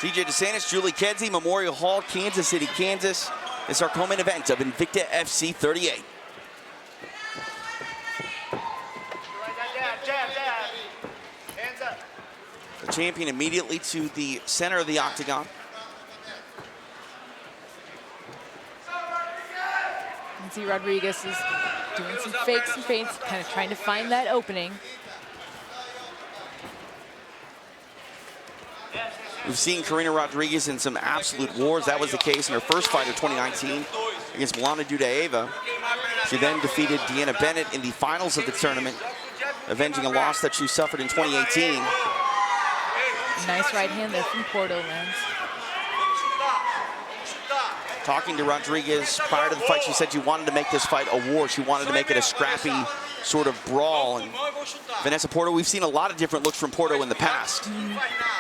TJ DeSantis, Julie Kedzie, Memorial Hall, Kansas City, Kansas. It's our co-main event of Invicta FC 38. The champion immediately to the center of the octagon. You can see Rodríguez is doing some fakes and feints, kind of trying to find that opening. We've seen Karina Rodríguez in some absolute wars. That was the case in her first fight of 2019 against Milana Dudaeva. She then defeated Deanna Bennett in the finals of the tournament, avenging a loss that she suffered in 2018. Nice right hand there from Porto, lands. Talking to Rodríguez prior to the fight, she said she wanted to make this fight a war. She wanted to make it a scrappy sort of brawl. And Vanessa Porto, we've seen a lot of different looks from Porto in the past.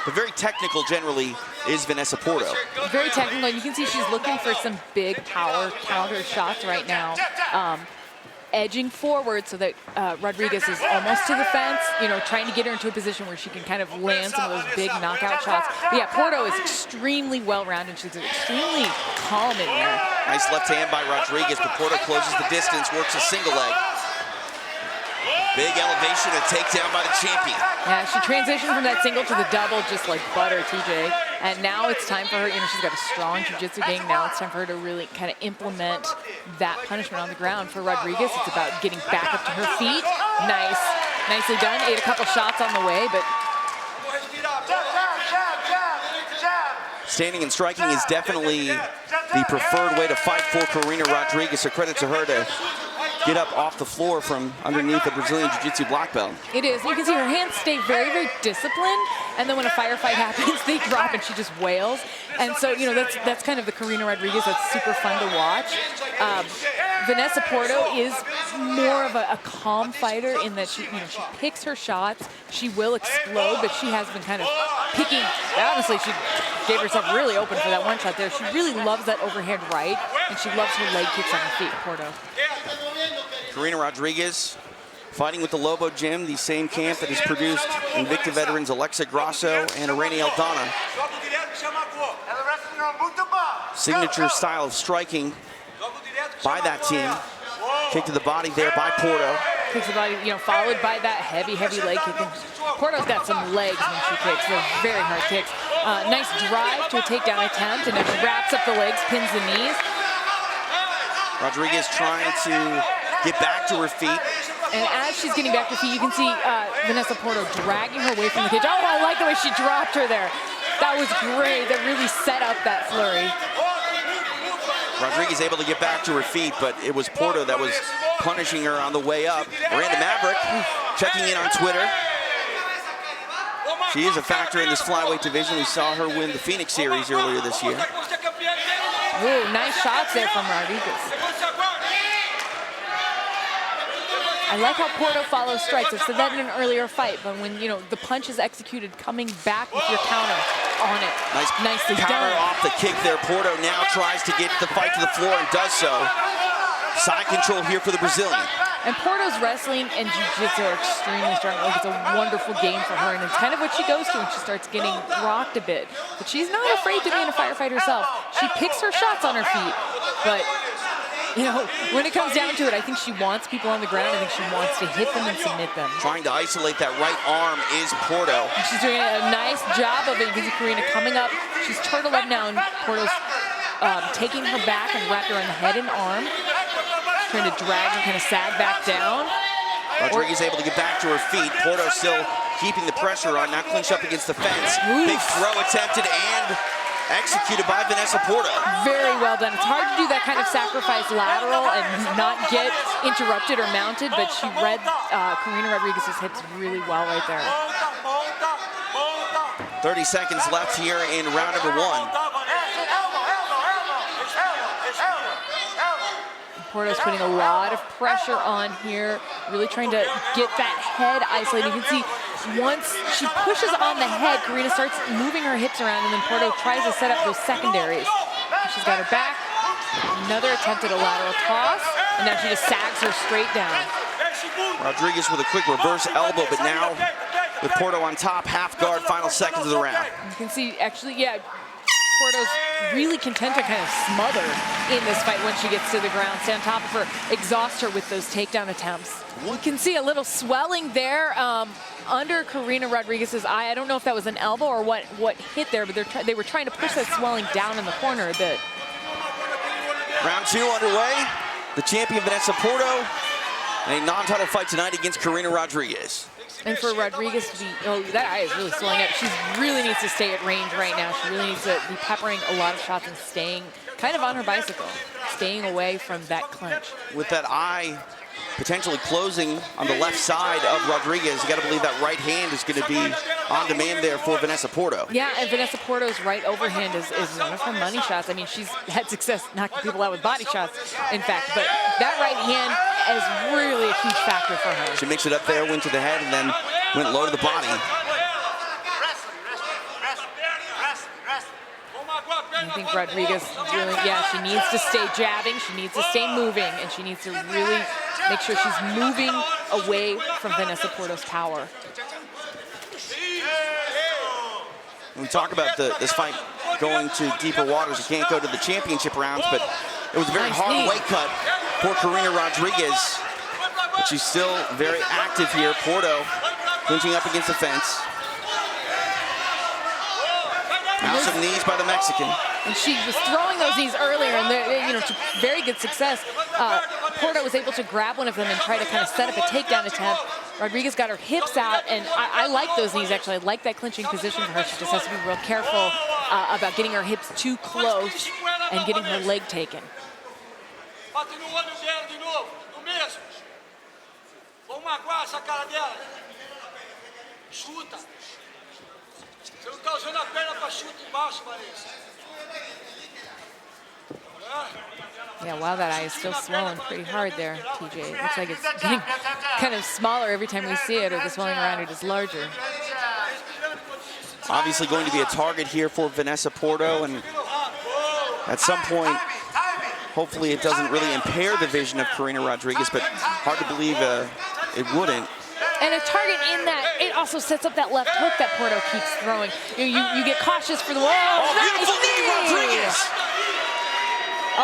But very technical generally is Vanessa Porto. Very technical, and you can see she's looking for some big power counter shots right now. Edging forward so that Rodríguez is almost to the fence, you know, trying to get her into a position where she can kind of land some of those big knockout shots. But yeah, Porto is extremely well-rounded. She's extremely calm in there. Nice left hand by Rodríguez, but Porto closes the distance, works a single leg. Big elevation and takedown by the champion. Yeah, she transitioned from that single to the double just like butter, TJ. And now it's time for her, you know, she's got a strong jiu-jitsu game. Now it's time for her to really kind of implement that punishment on the ground. For Rodríguez, it's about getting back up to her feet. Nice, nicely done. Ate a couple shots on the way, but standing and striking is definitely the preferred way to fight for Karina Rodríguez. So credit to her to get up off the floor from underneath the Brazilian Jiu-Jitsu black belt. It is. You can see her hands stay very, very disciplined, and then when a firefight happens, they drop and she just wails. And so, you know, that's kind of the Karina Rodríguez that's super fun to watch. Vanessa Porto is more of a calm fighter in that she, you know, she picks her shots. She will explode, but she has been kind of picking. Honestly, she gave herself really open for that one shot there. She really loves that overhand right, and she loves her leg kicks on her feet, Porto. Karina Rodríguez fighting with the Lobo Gym, the same camp that has produced Invicta veterans Alexa Grasso and Irene Aldana. Signature style of striking by that team. Kick to the body there by Porto. Kicks the body, you know, followed by that heavy, heavy leg kick. And Porto's got some legs when she kicks. They're very hard kicks. Nice drive to a takedown attempt, and then she wraps up the legs, pins the knees. Rodríguez trying to get back to her feet. And as she's getting back to her feet, you can see Vanessa Porto dragging her away from the cage. Oh, I like the way she dropped her there. That was great. That really set up that flurry. Rodríguez able to get back to her feet, but it was Porto that was punishing her on the way up. Miranda Maverick checking in on Twitter. She is a factor in this flyweight division. We saw her win the Phoenix series earlier this year. Ooh, nice shots there from Rodríguez. I like how Porto follows strikes. I've said that in an earlier fight, but when, you know, the punch is executed, coming back with your counter on it. Nicely counter done. Off the kick there. Porto now tries to get the fight to the floor and does so. Side control here for the Brazilian. And Porto's wrestling and jiu-jitsu are extremely strong. Like, it's a wonderful game for her, and it's kind of what she goes to when she starts getting rocked a bit. But she's not afraid to be in a firefight herself. She picks her shots on her feet, but you know, when it comes down to it, I think she wants people on the ground. I think she wants to hit them and submit them. Trying to isolate that right arm is Porto. And she's doing a nice job of it. You can see Karina coming up. She's turtled up now, and Porto's taking her back and wrapped her on the head and arm. Trying to drag and kind of sag back down. Rodríguez able to get back to her feet. Porto still keeping the pressure on, now clinched up against the fence. Oof. Big throw attempted and executed by Vanessa Porto. Very well done. It's hard to do that kind of sacrifice lateral and not get interrupted or mounted, but she read Karina Rodríguez's hips really well right there. 30 seconds left here in round number one. Porto's putting a lot of pressure on here, really trying to get that head isolated. You can see once she pushes on the head, Karina starts moving her hips around, and then Porto tries to set up those secondaries. She's got her back, another attempt at a lateral toss, and now she just sags her straight down. Rodríguez with a quick reverse elbow, but now with Porto on top, half guard, final seconds of the round. You can see, actually, yeah, Porto's really content to kind of smother in this fight when she gets to the ground, stay on top of her, exhaust her with those takedown attempts. You can see a little swelling there under Karina Rodríguez's eye. I don't know if that was an elbow or what hit there, but they were trying to push that swelling down in the corner a bit. Round 2 underway. The champion Vanessa Porto in a non-title fight tonight against Karina Rodríguez. And for Rodríguez to be, oh, that eye is really swelling up. She really needs to stay at range right now. She really needs to be peppering a lot of shots and staying kind of on her bicycle, staying away from that clinch. With that eye potentially closing on the left side of Rodríguez, you got to believe that right hand is going to be on demand there for Vanessa Porto. Yeah, and Vanessa Porto's right overhand is one of her money shots. I mean, she's had success knocking people out with body shots, in fact, but that right hand is really a huge factor for her. She mixed it up there, went to the head, and then went low to the body. I think Rodríguez really, yeah, she needs to stay jabbing, she needs to stay moving, and she needs to really make sure she's moving away from Vanessa Porto's power. We talk about this fight going to deeper waters. You can't go to the championship rounds, but it was a very hard weight cut for Karina Rodríguez. But she's still very active here. Porto clinching up against the fence. Now some knees by the Mexican. And she was throwing those knees earlier, and to very good success. Porto was able to grab one of them and try to kind of set up a takedown attempt. Rodríguez got her hips out, and I like those knees, actually. I like that clinching position for her. She just has to be real careful about getting her hips too close and getting her leg taken. Yeah, wow, that eye is still swollen pretty hard there, TJ. It looks like it's getting kind of smaller every time we see it, or the swelling around it is larger. Obviously going to be a target here for Vanessa Porto, and at some point, hopefully it doesn't really impair the vision of Karina Rodríguez, but hard to believe it wouldn't. And a target in that, it also sets up that left hook that Porto keeps throwing. You get cautious for the, beautiful knee, Rodríguez!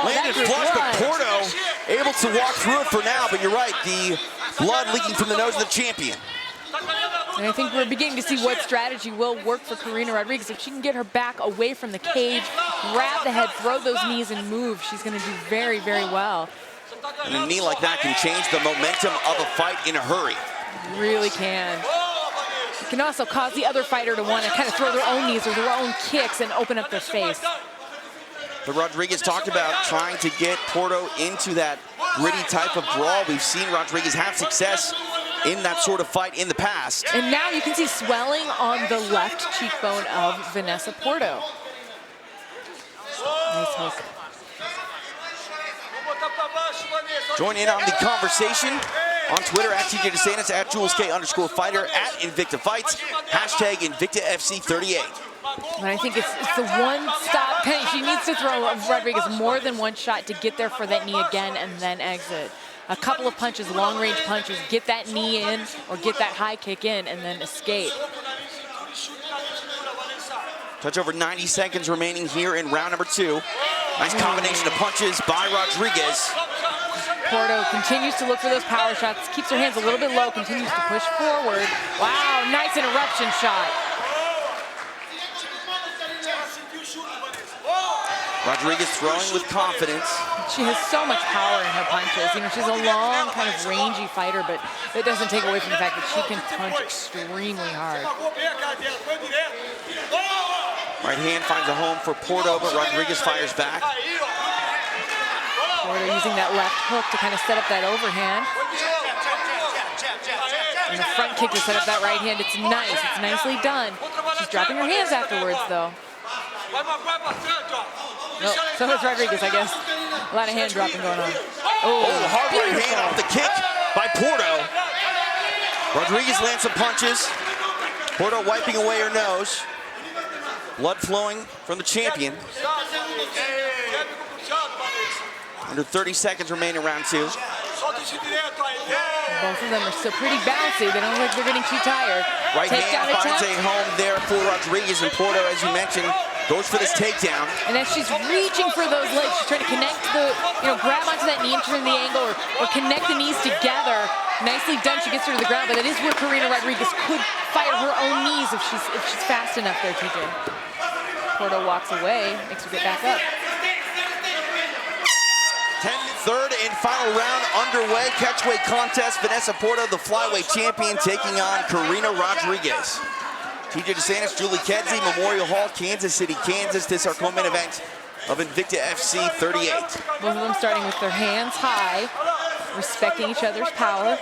Landed flush, but Porto able to walk through it for now, but you're right, the blood leaking from the nose of the champion. And I think we're beginning to see what strategy will work for Karina Rodríguez. If she can get her back away from the cage, grab the head, throw those knees, and move, she's going to do very, very well. And a knee like that can change the momentum of a fight in a hurry. Really can. It can also cause the other fighter to want to kind of throw their own knees or their own kicks and open up their face. But Rodríguez talked about trying to get Porto into that gritty type of brawl. We've seen Rodríguez have success in that sort of fight in the past. And now you can see swelling on the left cheekbone of Vanessa Porto. Nice hook. Join in on the conversation on Twitter at TJ DeSantis, at JulesK_fighter, at Invicta Fights, hashtag Invicta FC 38. And I think it's the one stop. She needs to throw Rodríguez more than one shot to get there for that knee again and then exit. A couple of punches, long-range punches, get that knee in or get that high kick in and then escape. Touch over 90 seconds remaining here in round number 2. Nice combination of punches by Rodríguez. Porto continues to look for those power shots, keeps her hands a little bit low, continues to push forward. Wow, nice interruption shot. Rodríguez throwing with confidence. She has so much power in her punches. She's a long, kind of rangy fighter, but it doesn't take away from the fact that she can punch extremely hard. Right hand finds a home for Porto, but Rodríguez fires back. Porto using that left hook to kind of set up that overhand. And the front kick to set up that right hand. It's nice. It's nicely done. She's dropping her hands afterwards, though. No, so is Rodríguez, I guess. A lot of hand dropping going on. Oh, hard right hand off the kick by Porto. Rodríguez lands some punches. Porto wiping away her nose. Blood flowing from the champion. Under 30 seconds remaining in round 2. Both of them are still pretty bouncy. They don't look like they're getting too tired. Right hand finds a home there for Rodríguez, and Porto, as you mentioned, goes for this takedown. And as she's reaching for those legs, she's trying to connect the, grab onto that knee and turn the angle, or connect the knees together. Nicely done. She gets her to the ground, but that is where Karina Rodríguez could fire her own knees if she's fast enough there, TJ. Porto walks away, makes her get back up. Third and final round underway. Catchweight contest. Vanessa Porto, the flyweight champion, taking on Karina Rodríguez. TJ DeSantis, Julie Kedzie, Memorial Hall, Kansas City, Kansas. This is our co-main event of Invicta FC 38. Both of them starting with their hands high, respecting each other's power.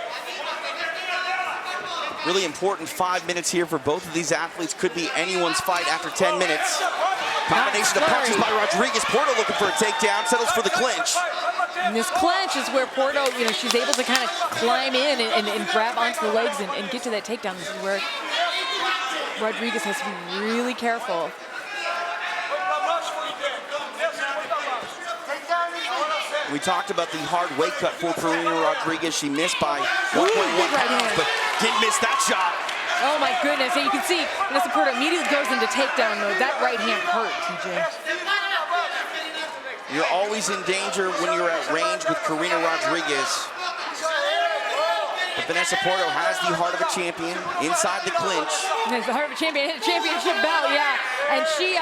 Really important 5 minutes here for both of these athletes. Could be anyone's fight after 10 minutes. Combination of punches by Rodríguez. Porto looking for a takedown, settles for the clinch. And this clinch is where Porto, she's able to kind of climb in and grab onto the legs and get to that takedown. This is where Rodríguez has to be really careful. We talked about the hard weight cut for Karina Rodríguez. She missed by 1.1 pounds, but didn't miss that shot. Oh my goodness, and you can see Vanessa Porto immediately goes into takedown mode. That right hand hurt, TJ. You're always in danger when you're at range with Karina Rodríguez. But Vanessa Porto has the heart of a champion inside the clinch. The heart of a champion, hit a championship belt, yeah. And she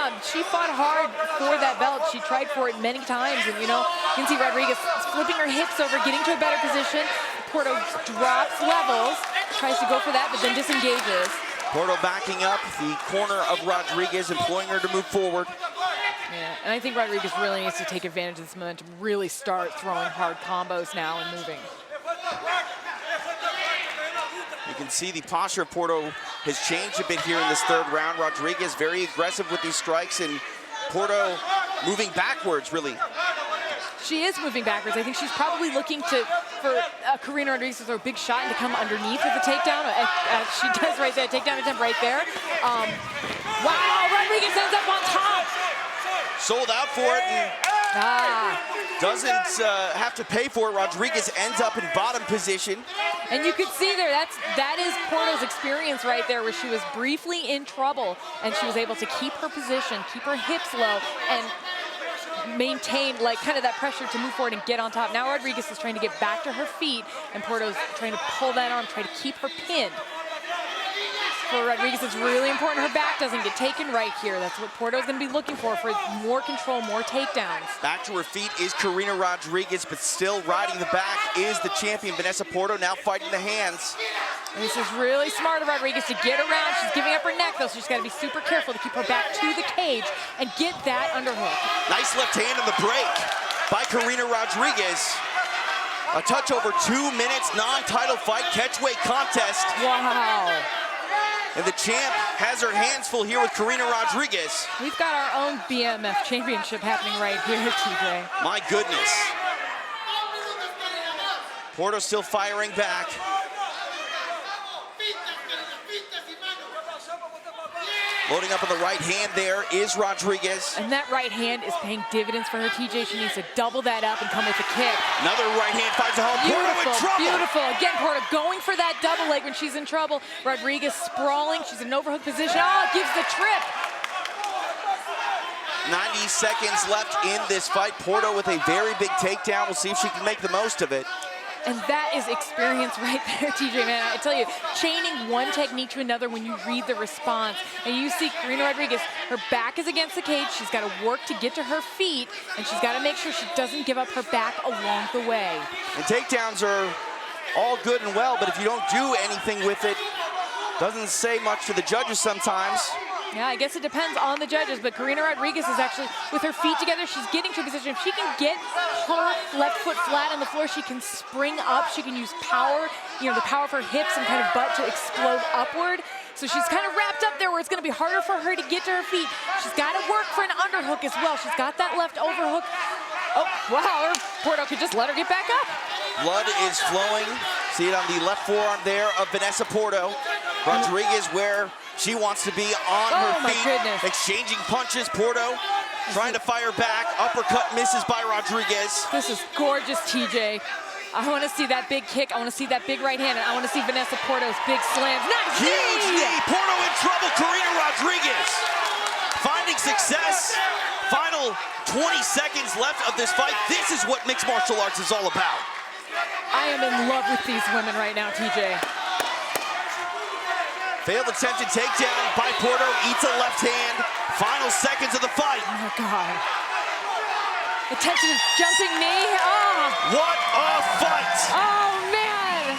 fought hard for that belt. She tried for it many times, and you can see Rodríguez flipping her hips over, getting to a better position. Porto drops levels, tries to go for that, but then disengages. Porto backing up the corner of Rodríguez, imploring her to move forward. Yeah, and I think Rodríguez really needs to take advantage of this momentum, really start throwing hard combos now and moving. You can see the posture of Porto has changed a bit here in this third round. Rodríguez very aggressive with these strikes, and Porto moving backwards, really. She is moving backwards. I think she's probably looking for Karina Rodríguez to throw a big shot and to come underneath with the takedown. She does right there, takedown attempt right there. Wow, Rodríguez ends up on top. Sold out for it and doesn't have to pay for it. Rodríguez ends up in bottom position. And you could see there, that is Porto's experience right there, where she was briefly in trouble and she was able to keep her position, keep her hips low, and maintain kind of that pressure to move forward and get on top. Now Rodríguez is trying to get back to her feet, and Porto's trying to pull that arm, try to keep her pinned. For Rodríguez, it's really important her back doesn't get taken right here. That's what Porto's going to be looking for more control, more takedowns. Back to her feet is Karina Rodríguez, but still riding the back is the champion, Vanessa Porto, now fighting the hands. And this is really smart of Rodríguez to get around. She's giving up her neck, though, so she's got to be super careful to keep her back to the cage and get that underhook. Nice left hand on the break by Karina Rodríguez. A touch over 2 minutes, non-title fight, catchweight contest. Wow. And the champ has her hands full here with Karina Rodríguez. We've got our own BMF championship happening right here, TJ. My goodness. Porto still firing back. Loading up on the right hand there is Rodríguez. And that right hand is paying dividends for her, TJ. She needs to double that up and come with a kick. Another right hand finds a home. Beautiful, Porto in trouble. Beautiful. Again, Porto going for that double leg when she's in trouble. Rodríguez sprawling. She's in an overhook position. Oh, gives the trip. 90 seconds left in this fight. Porto with a very big takedown. We'll see if she can make the most of it. And that is experience right there, TJ, man. I tell you, chaining one technique to another when you read the response. And you see Karina Rodríguez, her back is against the cage. She's got to work to get to her feet, and she's got to make sure she doesn't give up her back along the way. And takedowns are all good and well, but if you don't do anything with it, doesn't say much to the judges sometimes. Yeah, I guess it depends on the judges, but Karina Rodríguez is actually, with her feet together, she's getting to a position. If she can get her left foot flat on the floor, she can spring up. She can use power, the power of her hips and kind of butt to explode upward. So she's kind of wrapped up there where it's going to be harder for her to get to her feet. She's got to work for an underhook as well. She's got that left overhook. Oh, wow, Porto could just let her get back up. Blood is flowing. See it on the left forearm there of Vanessa Porto. Rodríguez where she wants to be on her feet. Goodness. Exchanging punches. Porto trying to fire back. Uppercut misses by Rodríguez. This is gorgeous, TJ. I want to see that big kick. I want to see that big right hand. And I want to see Vanessa Porto's big slams. Nice Huge knee! knee. Porto in trouble. Karina Rodríguez finding success. Final 20 seconds left of this fight. This is what mixed martial arts is all about. I am in love with these women right now, TJ. Failed attempted takedown by Porto. Eats a left hand. Final seconds of the fight. Oh, my God. Attention, jumping knee. Oh. What a fight! Oh, man.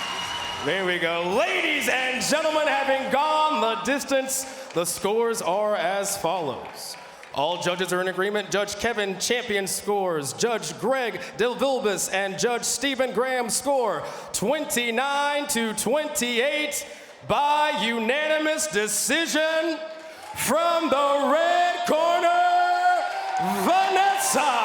There we go. Ladies and gentlemen, having gone the distance, the scores are as follows. All judges are in agreement. Judge Kevin Champion scores. Judge Greg DeVilbus and Judge Stephen Graham score 29-28 by unanimous decision from the red corner, Vanessa